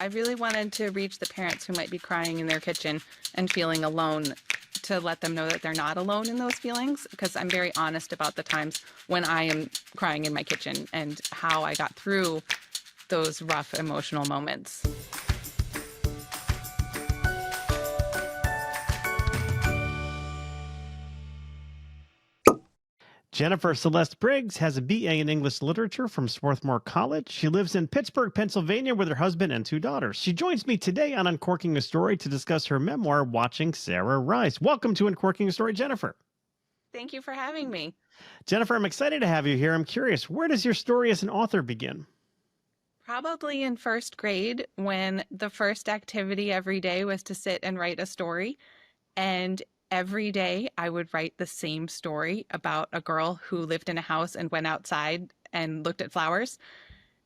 I really wanted to reach the parents who might be crying in their kitchen and feeling alone, to let them know that they're not alone in those feelings, because I'm very honest about the times when I am crying in my kitchen and how I got through those rough emotional moments. Jennifer Celeste Briggs has a BA in English Literature from Swarthmore College. She lives in Pittsburgh, Pennsylvania with her husband and 2 daughters. She joins me today on Uncorking a Story to discuss her memoir, Watching Sarah Rise. Welcome to Uncorking a Story, Jennifer. Thank you for having me. Jennifer, I'm excited to have you here. I'm curious, where does your story as an author begin? Probably in first grade, when the first activity every day was to sit and write a story. And every day I would write the same story about a girl who lived in a house and went outside and looked at flowers.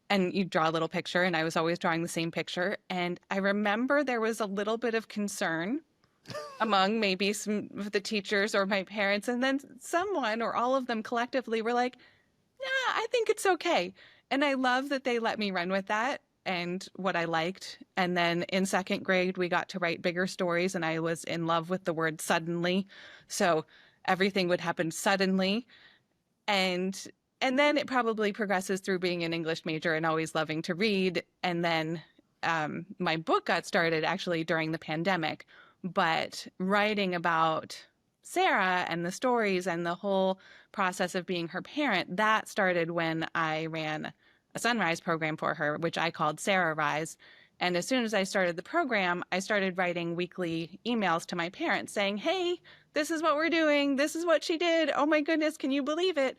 And you draw a little picture, and I was always drawing the same picture. And I remember there was a little bit of concern among maybe some of the teachers or my parents. And then someone or all of them collectively were like, yeah, I think it's okay. And I love that they let me run with that and what I liked. And then in second grade, we got to write bigger stories, and I was in love with the word suddenly. So everything would happen suddenly. And and then it probably progresses through being an English major and always loving to read. And then my book got started actually during the pandemic, but writing about Sarah and the stories and the whole process of being her parent, that started when I ran a sunrise program for her, which I called Sarah Rise. And as soon as I started the program, I started writing weekly emails to my parents saying, hey, this is what we're doing. This is what she did. Oh my goodness, can you believe it?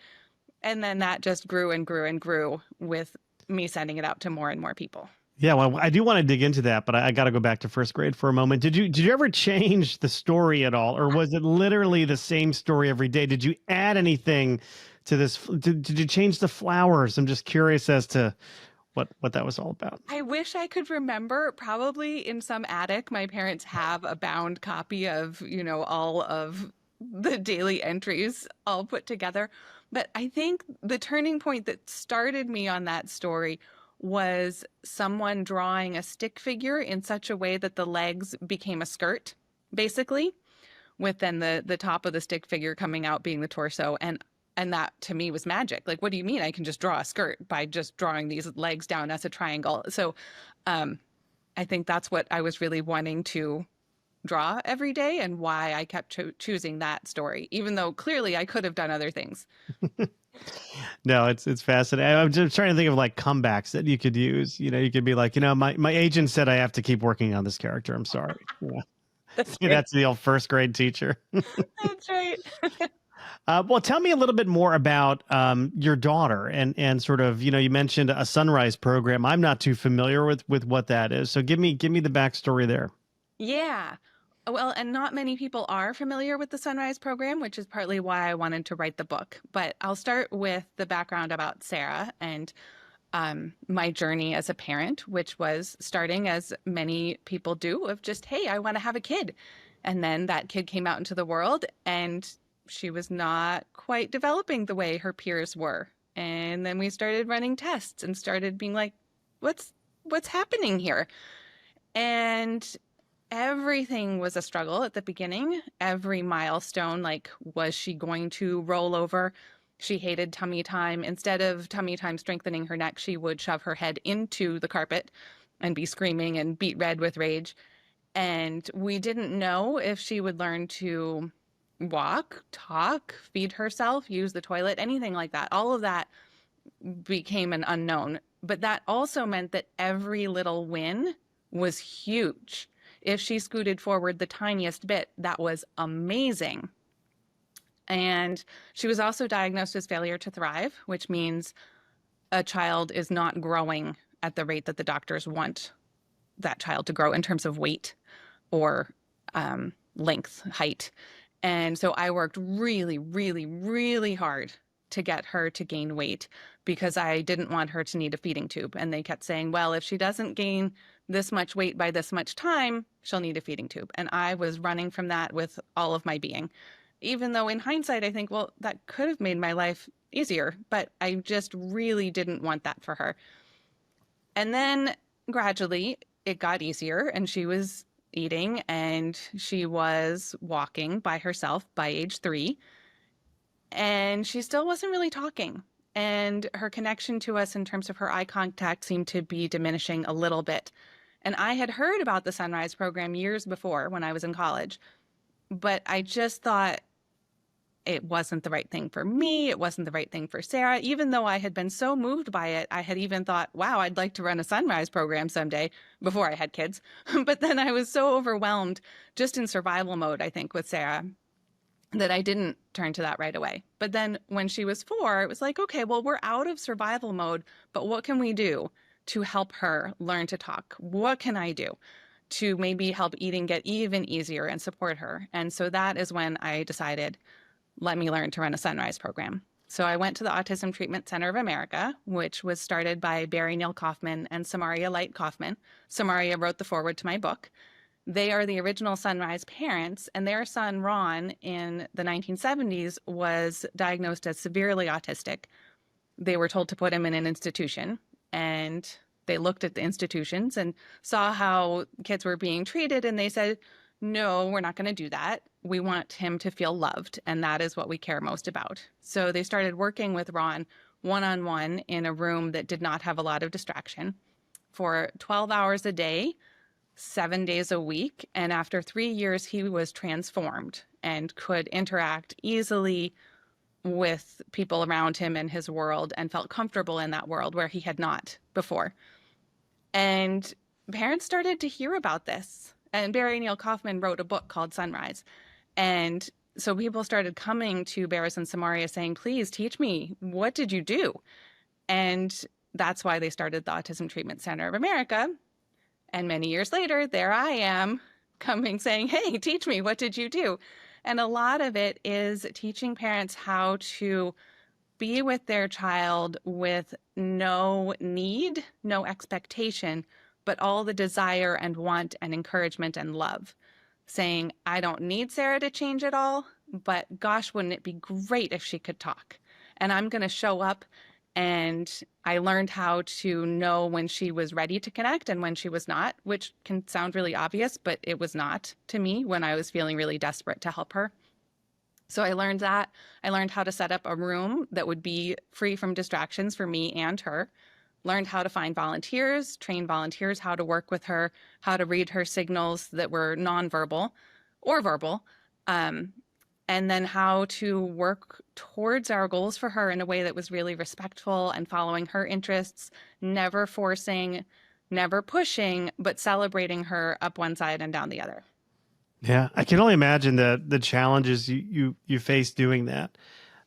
And then that just grew and grew and grew with me sending it out to more and more people. Yeah, well, I do want to dig into that, but I got to go back to first grade for a moment. Did you ever change the story at all, or was it literally the same story every day? Did you add anything to this? Did you change the flowers? I'm just curious as to what that was all about. I wish I could remember. Probably in some attic, my parents have a bound copy of, all of the daily entries all put together. But I think the turning point that started me on that story was someone drawing a stick figure in such a way that the legs became a skirt, basically, with then the top of the stick figure coming out being the torso. And that to me was magic. Like, what do you mean I can just draw a skirt by just drawing these legs down as a triangle? So I think that's what I was really wanting to draw every day, and why I kept choosing that story, even though clearly I could have done other things. No, it's fascinating. I'm just trying to think of like comebacks that you could use. You could be like, my agent said I have to keep working on this character. I'm sorry. Yeah. That's See, right. that's the old first grade teacher. That's right. Well, tell me a little bit more about your daughter and sort of, you mentioned a sunrise program. I'm not too familiar with what that is. So give me the backstory there. Yeah. Well, and not many people are familiar with the Sunrise program, which is partly why I wanted to write the book. But I'll start with the background about Sarah and my journey as a parent, which was starting, as many people do, of just, hey, I want to have a kid. And then that kid came out into the world, and she was not quite developing the way her peers were. And then we started running tests and started being like, what's happening here? And everything was a struggle at the beginning. Every milestone, like, was she going to roll over? She hated tummy time. Instead of tummy time strengthening her neck, she would shove her head into the carpet and be screaming and beat red with rage. And we didn't know if she would learn to walk, talk, feed herself, use the toilet, anything like that. All of that became an unknown. But that also meant that every little win was huge. If she scooted forward the tiniest bit, that was amazing. And she was also diagnosed as failure to thrive, which means a child is not growing at the rate that the doctors want that child to grow in terms of weight or length, height. And so I worked really, really, really hard to get her to gain weight, because I didn't want her to need a feeding tube. And they kept saying, well, if she doesn't gain this much weight by this much time, she'll need a feeding tube. And I was running from that with all of my being, even though in hindsight, I think, well, that could have made my life easier, but I just really didn't want that for her. And then gradually it got easier and she was eating and she was walking by herself by age 3, and she still wasn't really talking. And her connection to us in terms of her eye contact seemed to be diminishing a little bit. And I had heard about the Sunrise program years before when I was in college, but I just thought it wasn't the right thing for me. It wasn't the right thing for Sarah. Even though I had been so moved by it, I had even thought, wow, I'd like to run a Sunrise program someday before I had kids. But then I was so overwhelmed just in survival mode, I think, with Sarah, that I didn't turn to that right away. But then when she was 4, it was like, okay, well, we're out of survival mode, but what can we do to help her learn to talk? What can I do to maybe help eating get even easier and support her? And so that is when I decided, let me learn to run a Sunrise program. So I went to the Autism Treatment Center of America, which was started by Barry Neal Kaufman and Samaria Light Kaufman. Samaria wrote the foreword to my book. They are the original Sunrise parents, and their son, Ron, in the 1970s was diagnosed as severely autistic. They were told to put him in an institution, and they looked at the institutions and saw how kids were being treated, and they said, no, we're not going to do that. We want him to feel loved, and that is what we care most about. So they started working with Ron one-on-one in a room that did not have a lot of distraction for 12 hours a day, 7 days a week. And after 3 years, he was transformed and could interact easily with people around him in his world and felt comfortable in that world where he had not before. And parents started to hear about this. And Barry Neal Kaufman wrote a book called Sunrise. And so people started coming to Barris and Samaria saying, please teach me, what did you do? And that's why they started the Autism Treatment Center of America. And many years later, there I am coming saying, hey, teach me, what did you do? And a lot of it is teaching parents how to be with their child with no need, no expectation, but all the desire and want and encouragement and love. Saying, I don't need Sarah to change it all, but gosh, wouldn't it be great if she could talk? And I'm going to show up. And I learned how to know when she was ready to connect and when she was not, which can sound really obvious, but it was not to me when I was feeling really desperate to help her. So I learned that. I learned how to set up a room that would be free from distractions for me and her. Learned how to find volunteers, train volunteers how to work with her, how to read her signals that were nonverbal or verbal, and then how to work towards our goals for her in a way that was really respectful and following her interests, never forcing, never pushing, but celebrating her up one side and down the other. Yeah, I can only imagine the challenges you face doing that,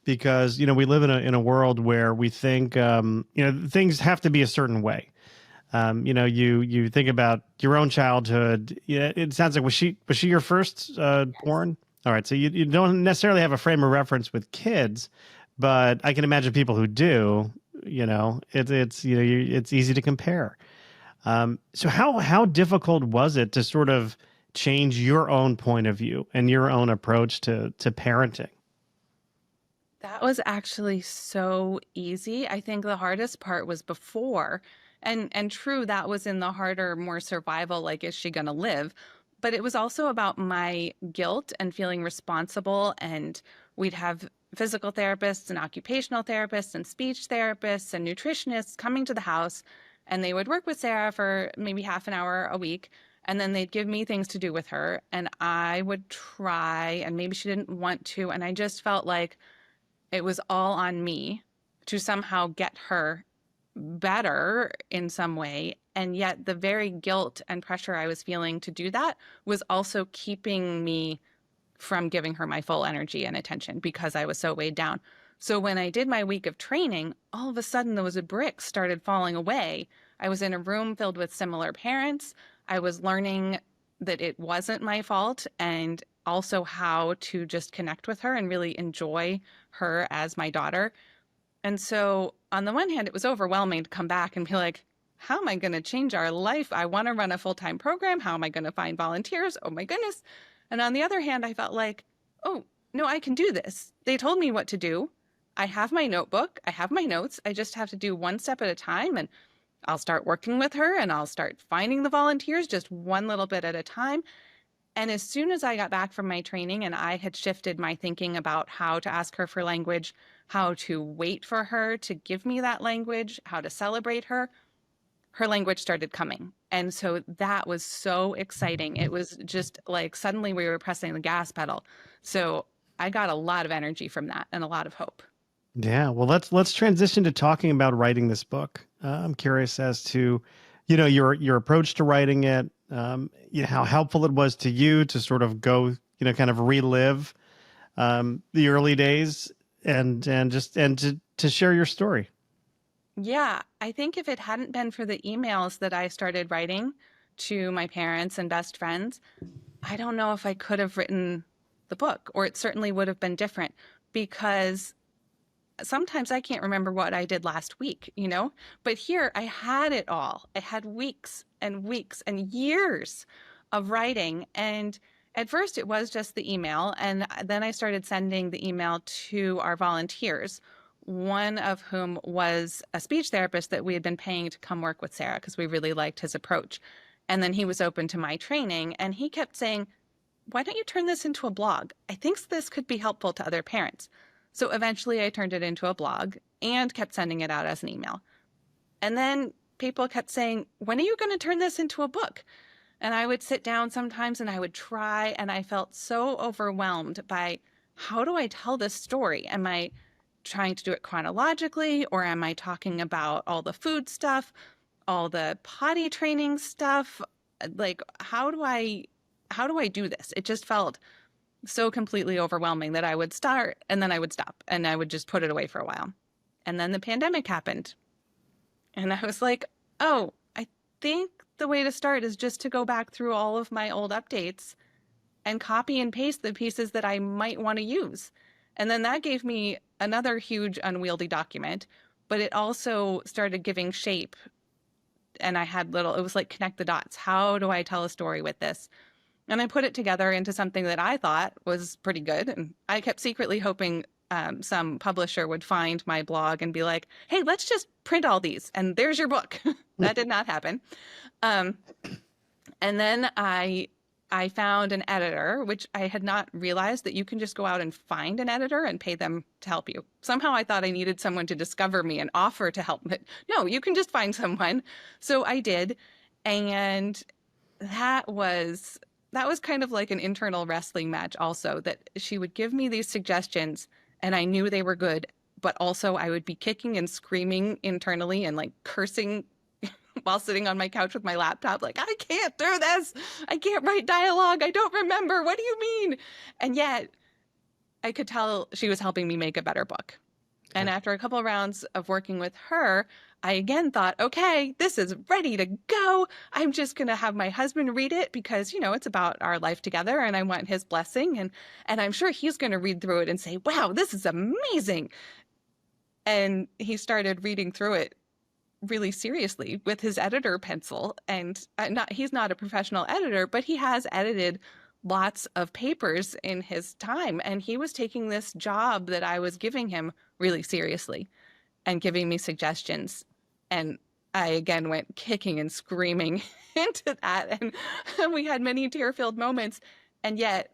because we live in a world where we think things have to be a certain way. You think about your own childhood. Yeah, it sounds like was she your first born? All right, so you don't necessarily have a frame of reference with kids, but I can imagine people who do. It's easy to compare. So how difficult was it to sort of change your own point of view and your own approach to parenting? That was actually so easy. I think the hardest part was before. And true, that was in the harder, more survival, like, is she going to live? But it was also about my guilt and feeling responsible. And we'd have physical therapists and occupational therapists and speech therapists and nutritionists coming to the house. And they would work with Sarah for maybe half an hour a week. And then they'd give me things to do with her. And I would try, and maybe she didn't want to. And I just felt like it was all on me to somehow get her better in some way. And yet the very guilt and pressure I was feeling to do that was also keeping me from giving her my full energy and attention because I was so weighed down. So when I did my week of training, all of a sudden those bricks started falling away. I was in a room filled with similar parents. I was learning that it wasn't my fault, and also how to just connect with her and really enjoy her as my daughter. And so on the one hand, it was overwhelming to come back and be like, how am I going to change our life? I want to run a full-time program. How am I going to find volunteers? Oh my goodness. And on the other hand, I felt like, oh, no, I can do this. They told me what to do. I have my notebook. I have my notes. I just have to do one step at a time. And I'll start working with her and I'll start finding the volunteers just one little bit at a time. And as soon as I got back from my training and I had shifted my thinking about how to ask her for language, how to wait for her to give me that language, how to celebrate her, her language started coming. And so that was so exciting. It was just like suddenly we were pressing the gas pedal. So I got a lot of energy from that and a lot of hope. Yeah, well, let's transition to talking about writing this book. I'm curious as to, your approach to writing it. How helpful it was to you to sort of go, kind of relive the early days and to share your story. Yeah, I think if it hadn't been for the emails that I started writing to my parents and best friends, I don't know if I could have written the book, or it certainly would have been different because sometimes I can't remember what I did last week, But here I had it all. I had weeks and weeks and years of writing. And at first it was just the email. And then I started sending the email to our volunteers, one of whom was a speech therapist that we had been paying to come work with Sarah because we really liked his approach. And then he was open to my training and he kept saying, why don't you turn this into a blog? I think this could be helpful to other parents. So eventually I turned it into a blog and kept sending it out as an email. And then people kept saying, when are you going to turn this into a book? And I would sit down sometimes and I would try, and I felt so overwhelmed by how do I tell this story? Am I trying to do it chronologically, or am I talking about all the food stuff, all the potty training stuff? Like, how do I do this? It just felt so completely overwhelming that I would start and then I would stop and I would just put it away for a while. And then the pandemic happened. And I was like, oh, I think the way to start is just to go back through all of my old updates and copy and paste the pieces that I might want to use. And then that gave me another huge unwieldy document, but it also started giving shape. And I had it was like connect the dots. How do I tell a story with this? And I put it together into something that I thought was pretty good. And I kept secretly hoping some publisher would find my blog and be like, hey, let's just print all these. And there's your book. That did not happen. And then I found an editor, which I had not realized that you can just go out and find an editor and pay them to help you. Somehow I thought I needed someone to discover me and offer to help. But no, you can just find someone. So I did. And that was kind of like an internal wrestling match also, that she would give me these suggestions and I knew they were good, but also I would be kicking and screaming internally and like cursing while sitting on my couch with my laptop, like, I can't do this. I can't write dialogue. I don't remember. What do you mean? And yet I could tell she was helping me make a better book. And after a couple of rounds of working with her, I again thought, okay, this is ready to go. I'm just going to have my husband read it because, it's about our life together and I want his blessing. And I'm sure he's going to read through it and say, wow, this is amazing. And he started reading through it really seriously with his editor pencil. And he's not a professional editor, but he has edited lots of papers in his time. And he was taking this job that I was giving him really seriously and giving me suggestions. And I again went kicking and screaming into that. And we had many tear-filled moments. And yet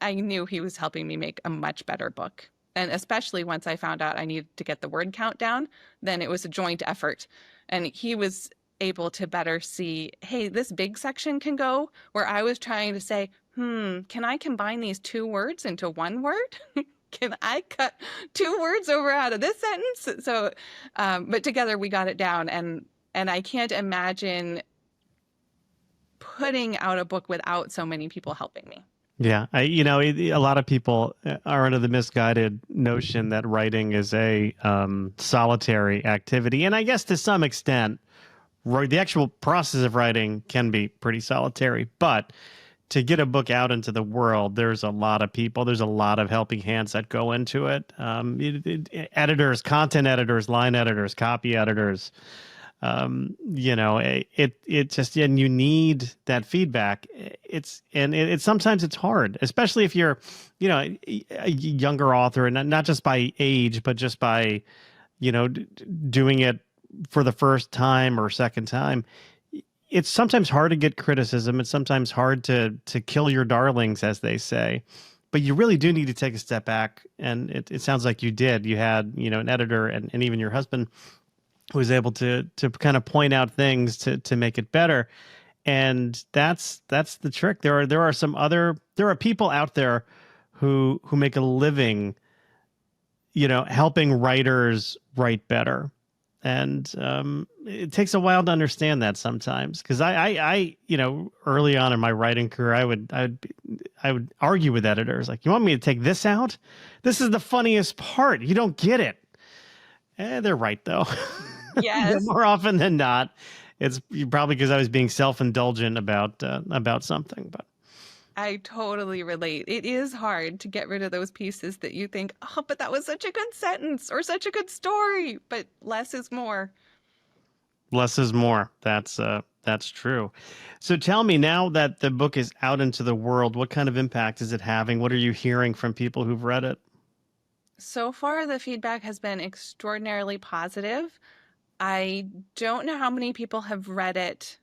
I knew he was helping me make a much better book. And especially once I found out I needed to get the word count down, then it was a joint effort. And he was able to better see, hey, this big section can go, where I was trying to say, can I combine these two words into one word? Can I cut two words over out of this sentence? So, but together we got it down, and I can't imagine putting out a book without so many people helping me. Yeah, a lot of people are under the misguided notion that writing is a solitary activity, and I guess to some extent, the actual process of writing can be pretty solitary. But to get a book out into the world, there's a lot of people, there's a lot of helping hands that go into it. Editors, content editors, line editors, copy editors. It just, and you need that feedback. Sometimes it's hard, especially if you're, a younger author, and not just by age, but just by, doing it for the first time or second time, it's sometimes hard to get criticism. It's sometimes hard to kill your darlings, as they say. But you really do need to take a step back. And it sounds like you did. You had, an editor and even your husband who was able to kind of point out things to make it better. And that's the trick. There are people out there who make a living, helping writers write better. And it takes a while to understand that sometimes, because I early on in my writing career, I would argue with editors like, you want me to take this out? This is the funniest part. You don't get it. They're right though. Yes. More often than not, it's probably because I was being self-indulgent about something. But I totally relate. It is hard to get rid of those pieces that you think, oh, but that was such a good sentence or such a good story, but less is more. less is more. That's true. So tell me, now that the book is out into the world, what kind of impact is it having? What are you hearing from people who've read it? So far, the feedback has been extraordinarily positive. I don't know how many people have read it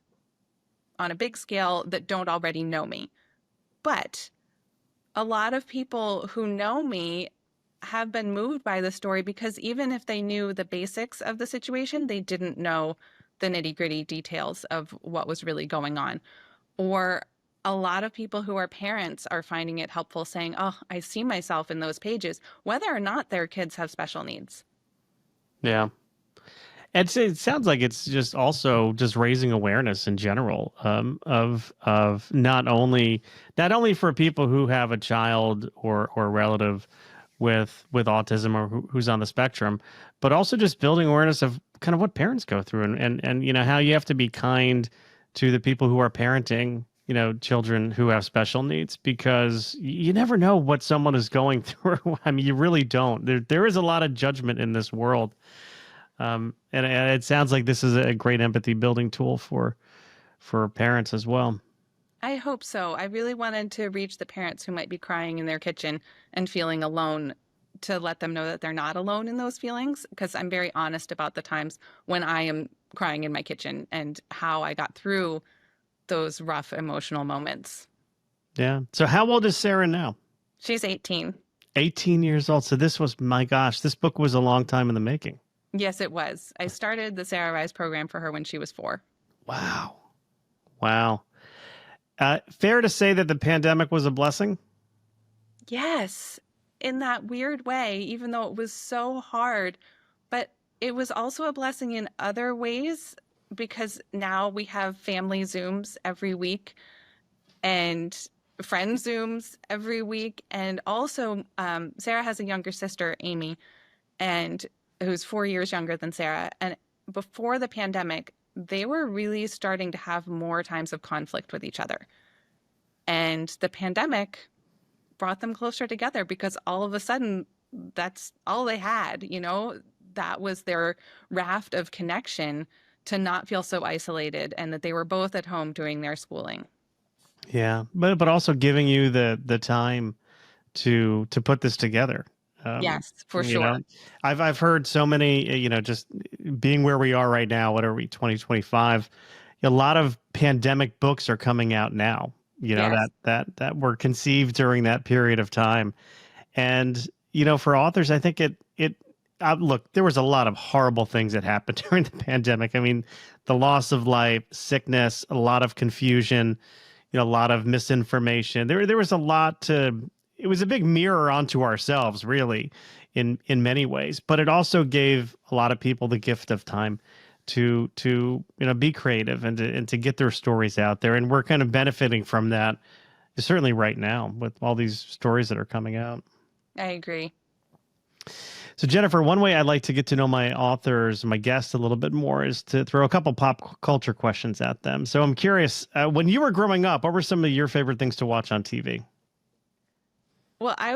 on a big scale that don't already know me, but a lot of people who know me have been moved by the story, because even if they knew the basics of the situation, they didn't know the nitty-gritty details of what was really going on. Or a lot of people who are parents are finding it helpful, saying, oh, I see myself in those pages, whether or not their kids have special needs. Yeah. It sounds like it's just also just raising awareness in general, of not only for people who have a child or relative with autism or who's on the spectrum, but also just building awareness of kind of what parents go through, and how you have to be kind to the people who are parenting children who have special needs, because you never know what someone is going through. I mean, you really don't. There is a lot of judgment in this world. And it sounds like this is a great empathy building tool for parents as well. I hope so. I really wanted to reach the parents who might be crying in their kitchen and feeling alone, to let them know that they're not alone in those feelings, because I'm very honest about the times when I am crying in my kitchen and how I got through those rough emotional moments. Yeah. So how old is Sarah now? She's 18. 18 years old. So my gosh, this book was a long time in the making. Yes, it was. I started the Sarah Rise program for her when she was 4. Wow. Wow. Fair to say that the pandemic was a blessing? Yes, in that weird way, even though it was so hard, but it was also a blessing in other ways, because now we have family Zooms every week and friend Zooms every week. And also, Sarah has a younger sister, Amy, and who's 4 years younger than Sarah. And before the pandemic, they were really starting to have more times of conflict with each other. And the pandemic brought them closer together, because all of a sudden, that's all they had, that was their raft of connection, to not feel so isolated, and that they were both at home doing their schooling. Yeah. But also giving you the time to put this together. Yes, for You sure. know, I've heard so many, just being where we are right now, what are we, 2025? A lot of pandemic books are coming out now, Yes, that were conceived during that period of time. And, for authors, I think look, there was a lot of horrible things that happened during the pandemic. I mean, the loss of life, sickness, a lot of confusion, a lot of misinformation. There was a lot it was a big mirror onto ourselves, really, in many ways. But it also gave a lot of people the gift of time to be creative and to get their stories out there. And we're kind of benefiting from that, certainly right now, with all these stories that are coming out. I agree. So, Jennifer, one way I like to get to know my authors, my guests, a little bit more is to throw a couple pop culture questions at them. So I'm curious, when you were growing up, what were some of your favorite things to watch on TV? Well, I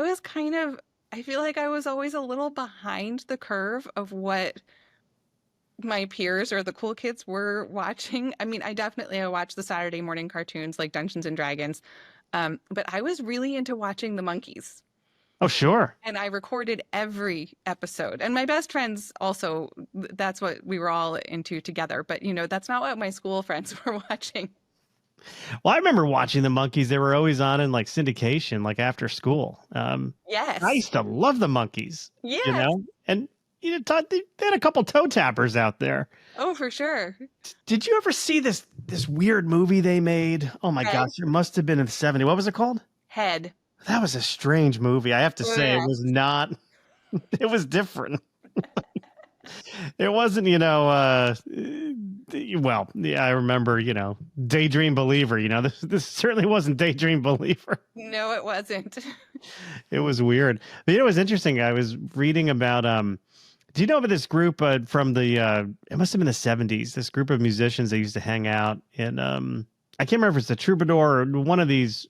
feel like I was always a little behind the curve of what my peers or the cool kids were watching. I mean, I watched the Saturday morning cartoons like Dungeons and Dragons, but I was really into watching the monkeys. Oh, sure. And I recorded every episode. And my best friends also, that's what we were all into together. But, that's not what my school friends were watching. Well, I remember watching the Monkees. They were always on in like syndication, like after school. I Yes. used to love the Monkees, Yes. and Todd, they had a couple toe tappers out there. Oh, for sure. Did you ever see this weird movie they made? Oh my Head. gosh, it must have been in the '70s. What was it called? Head. That was a strange movie. I have to Oh, say, it yeah. was not. It was different. It wasn't, well, yeah, I remember, Daydream Believer. This certainly wasn't Daydream Believer. No, it wasn't. It was weird. But it was interesting. I was reading about do you know about this group from the it must have been the '70s, this group of musicians that used to hang out in I can't remember if it's the Troubadour or one of those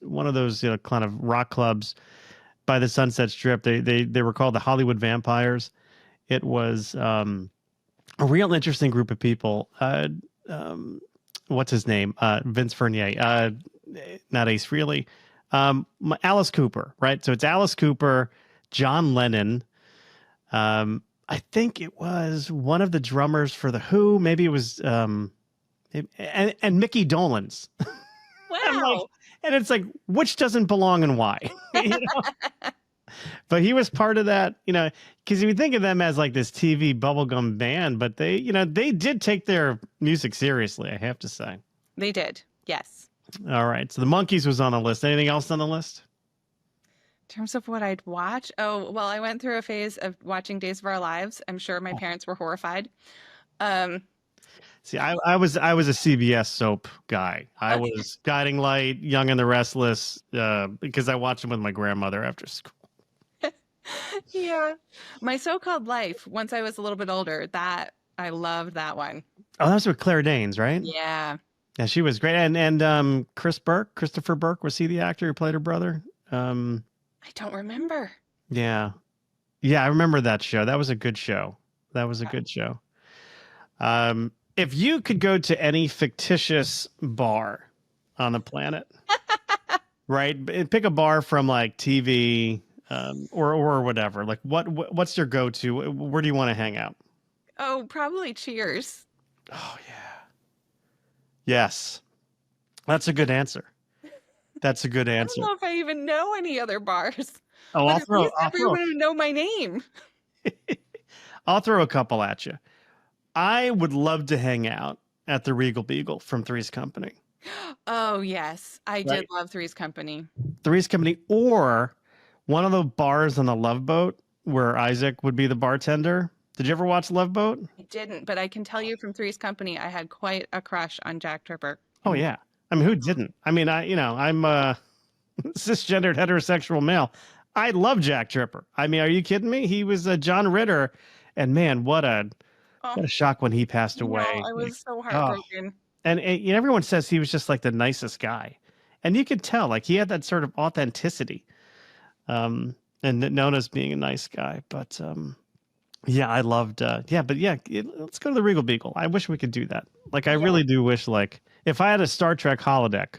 kind of rock clubs by the Sunset Strip. They were called the Hollywood Vampires. It was a real interesting group of people. What's his name? Vince Fournier. Not Ace Frehley. Alice Cooper, right? So it's Alice Cooper, John Lennon. I think it was one of the drummers for the Who. Maybe it was and Mickey Dolenz. I'm like, Wow. and it's like, which doesn't belong and why? But he was part of that, because you think of them as like this TV bubblegum band, but they did take their music seriously, I have to say. They did. Yes. All right. So the Monkees was on the list. Anything else on the list? In terms of what I'd watch, oh, well, I went through a phase of watching Days of Our Lives. I'm sure my parents were horrified. Um, See, I was a CBS soap guy. I okay. was Guiding Light, Young and the Restless, because I watched them with my grandmother after school. Yeah. My So-Called Life, once I was a little bit older, that I loved that one. Oh, that was with Claire Danes, right? Yeah. Yeah, she was great. And Christopher Burke, was he the actor who played her brother? I don't remember. Yeah. Yeah, I remember that show. That was a good show. That was a good show. If you could go to any fictitious bar on the planet, right? Pick a bar from like TV, or whatever. Like what's your go-to? Where do you want to hang out? Oh, probably Cheers. Oh yeah. Yes. That's a good answer. That's a good I don't answer. know if I even know any other bars, Oh, but at least everyone would know my name. I'll throw a couple at you. I would love to hang out at the Regal Beagle from Three's Company. Oh, yes. I did Right. love Three's Company. Three's Company, or one of the bars on the Love Boat where Isaac would be the bartender. Did you ever watch Love Boat? I didn't, but I can tell you from Three's Company, I had quite a crush on Jack Tripper. Oh yeah. I mean, who didn't? I mean, I'm a cisgendered heterosexual male. I love Jack Tripper. I mean, are you kidding me? He was a John Ritter, and man, what a Oh, shock when he passed no, away. I was so Oh, heartbroken. and everyone says he was just like the nicest guy, and you could tell like he had that sort of authenticity, and known as being a nice guy. But yeah, I loved. But yeah, let's go to the Regal Beagle. I wish we could do that. Like, I Yeah. really do wish. Like, if I had a Star Trek holodeck,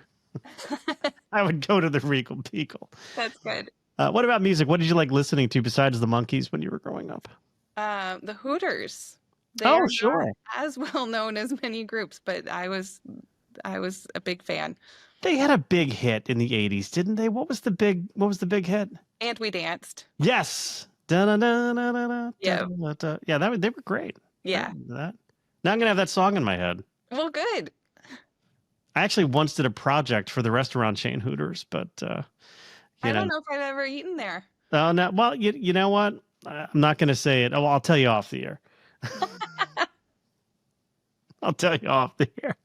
I would go to the Regal Beagle. That's good. What about music? What did you like listening to besides the Monkees when you were growing up? The Hooters. They Oh, are sure. not as well known as many groups, but I was a big fan. They had a big hit in the '80s, didn't they? What was the big hit? And we danced. Yes. Da-da-da-da-da-da, Yeah. da-da-da-da. Yeah, they were great. I Yeah. remember that. Now I'm gonna have that song in my head. Well, good. I actually once did a project for the restaurant chain Hooters, but I don't know if I've ever eaten there. oh no. Well, you know what? I'm not gonna say it. Oh, I'll tell you off the air. I'll tell you off the air.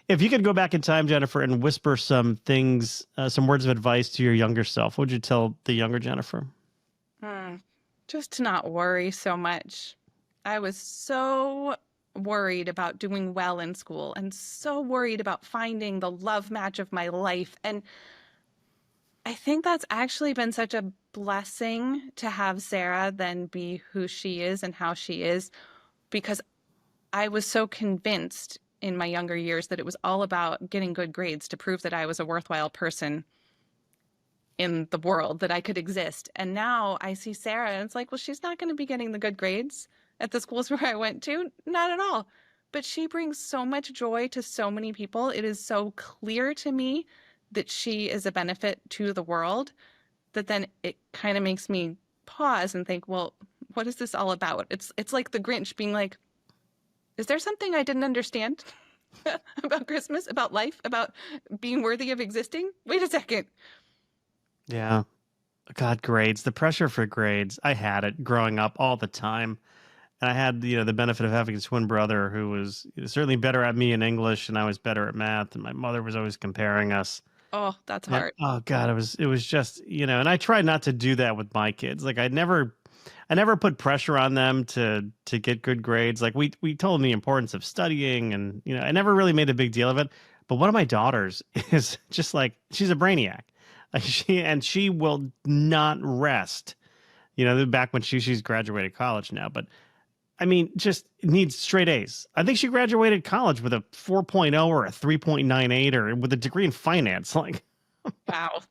If you could go back in time, Jennifer, and whisper some things, some words of advice to your younger self, what would you tell the younger Jennifer? Just to not worry so much. I was so worried about doing well in school and so worried about finding the love match of my life. And I think that's actually been such a blessing to have Sarah then be who she is and how she is, because I was so convinced in my younger years that it was all about getting good grades to prove that I was a worthwhile person. in the world, that I could exist. And now I see Sarah and it's like, well, she's not going to be getting the good grades at the schools where I went to. Not at all. But she brings so much joy to so many people. It is so clear to me that she is a benefit to the world that then it kind of makes me pause and think, well, what is this all about? It's like the Grinch being like, is there something I didn't understand about Christmas, about life, about being worthy of existing? Wait a second. Yeah. God, grades, the pressure for grades. I had it growing up all the time. And I had, the benefit of having a twin brother who was certainly better at me in English and I was better at math. And my mother was always comparing us. Oh, that's And hard. oh God, it was just, and I tried not to do that with my kids. Like I never put pressure on them to get good grades. Like we told them the importance of studying and I never really made a big deal of it. But one of my daughters is just like she's a brainiac. Like she will not rest. Back when she's graduated college now, but I mean, just needs straight A's. I think she graduated college with a 4.0 or a 3.98 or with a degree in finance. Like, Wow.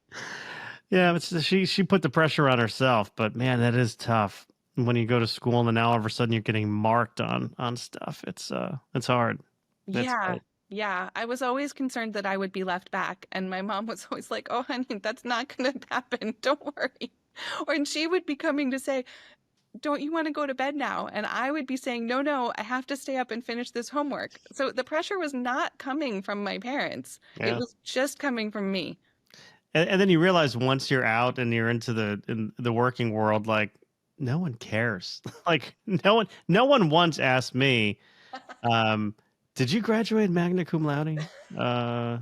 yeah, she put the pressure on herself, but man, that is tough when you go to school and then now all of a sudden you're getting marked on stuff. It's hard. It's Yeah. hard. Yeah. I was always concerned that I would be left back. And my mom was always like, oh, honey, that's not going to happen. Don't worry. And she would be coming to say, don't you want to go to bed now? And I would be saying, no, no, I have to stay up and finish this homework. So the pressure was not coming from my parents. It Yeah. was just coming from me. And then you realize once you're out and you're in the working world, like no one cares. Like no one once asked me, um, did you graduate magna cum laude?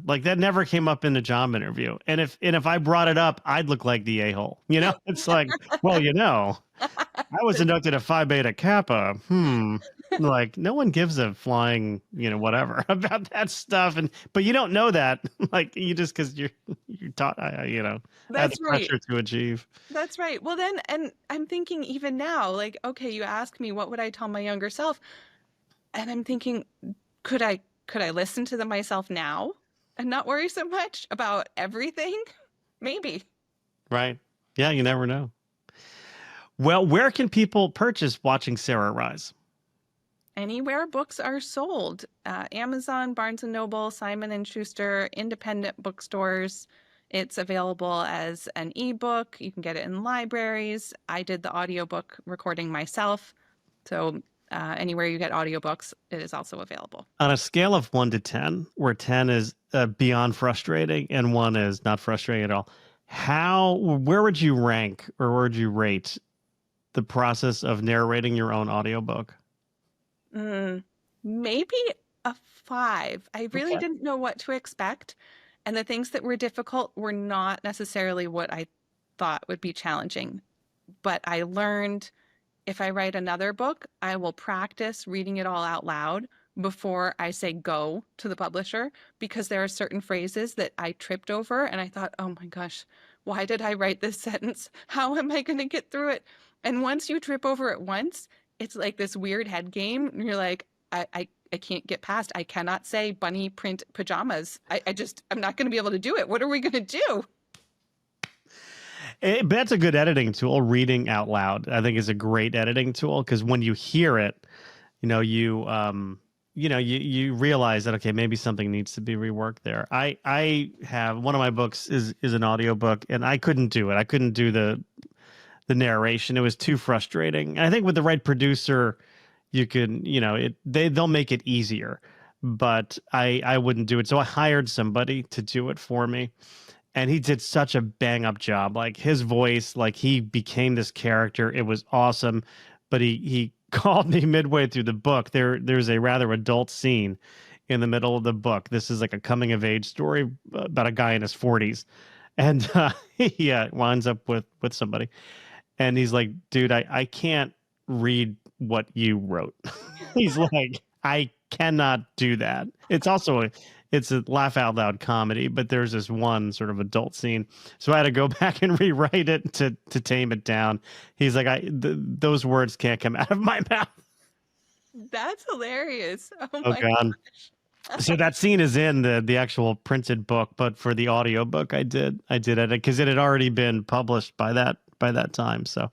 Like that never came up in the job interview. And if I brought it up, I'd look like the a-hole. It's like, well, I was inducted at Phi Beta Kappa. Like no one gives a flying, whatever about that stuff. But you don't know that, like you just because you're taught, had the That's right. pressure to achieve. That's right. Well, then, and I'm thinking even now, like, okay, you ask me, what would I tell my younger self? And I'm thinking, could I listen to the myself now and not worry so much about everything? Maybe. Right? Yeah, you never know. Well, where can people purchase Watching Sarah Rise? Anywhere books are sold. Amazon, Barnes and Noble, Simon and Schuster, independent bookstores. It's available as an ebook. You can get it in libraries. I did the audiobook recording myself. So anywhere you get audiobooks, it is also available. On a scale of 1 to 10, where 10 is beyond frustrating and 1 is not frustrating at all, where would you rank or where would you rate the process of narrating your own audiobook? Maybe a 5. I really Okay. didn't know what to expect. And the things that were difficult were not necessarily what I thought would be challenging. But I learned if I write another book, I will practice reading it all out loud before I say go to the publisher because there are certain phrases that I tripped over and I thought, oh my gosh, why did I write this sentence? How am I going to get through it? And once you trip over it once, it's like this weird head game. And you're like, I can't get past. I cannot say bunny print pajamas. I'm not going to be able to do it. What are we going to do? But that's a good editing tool. Reading out loud, I think, is a great editing tool because when you hear it, you realize that okay, maybe something needs to be reworked there. I have one of my books is an audiobook, and I couldn't do it. I couldn't do the narration. It was too frustrating. And I think with the right producer, you can they'll make it easier. But I wouldn't do it, so I hired somebody to do it for me. And he did such a bang up job. Like his voice, like he became this character. It was awesome. But he called me midway through the book. There's a rather adult scene in the middle of the book. This is like a coming of age story about a guy in his 40s. And he winds up with somebody. And he's like, dude, I can't read what you wrote. He's like, I cannot do that. It's a laugh out loud comedy, but there's this one sort of adult scene. So I had to go back and rewrite it to tame it down. He's like, those words can't come out of my mouth. That's hilarious. Oh Oh my God. gosh. So that scene is in the actual printed book, but for the audio book, I did edit because it had already been published by that time. So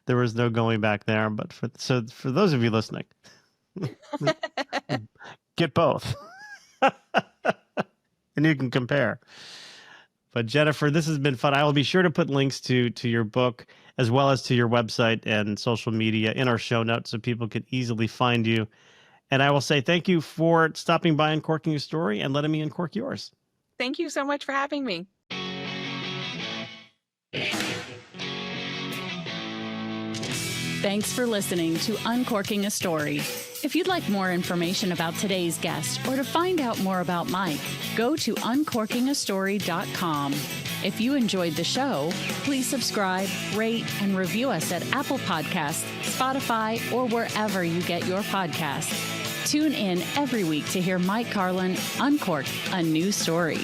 there was no going back there. But for those of you listening, get both, and you can compare. But Jennifer, this has been fun. I will be sure to put links to your book as well as to your website and social media in our show notes so people can easily find you. And I will say thank you for stopping by Uncorking Your Story and letting me uncork yours. Thank you so much for having me. Thanks for listening to Uncorking a Story. If you'd like more information about today's guest or to find out more about Mike, go to uncorkingastory.com. If you enjoyed the show, please subscribe, rate, and review us at Apple Podcasts, Spotify, or wherever you get your podcasts. Tune in every week to hear Mike Carlin uncork a new story.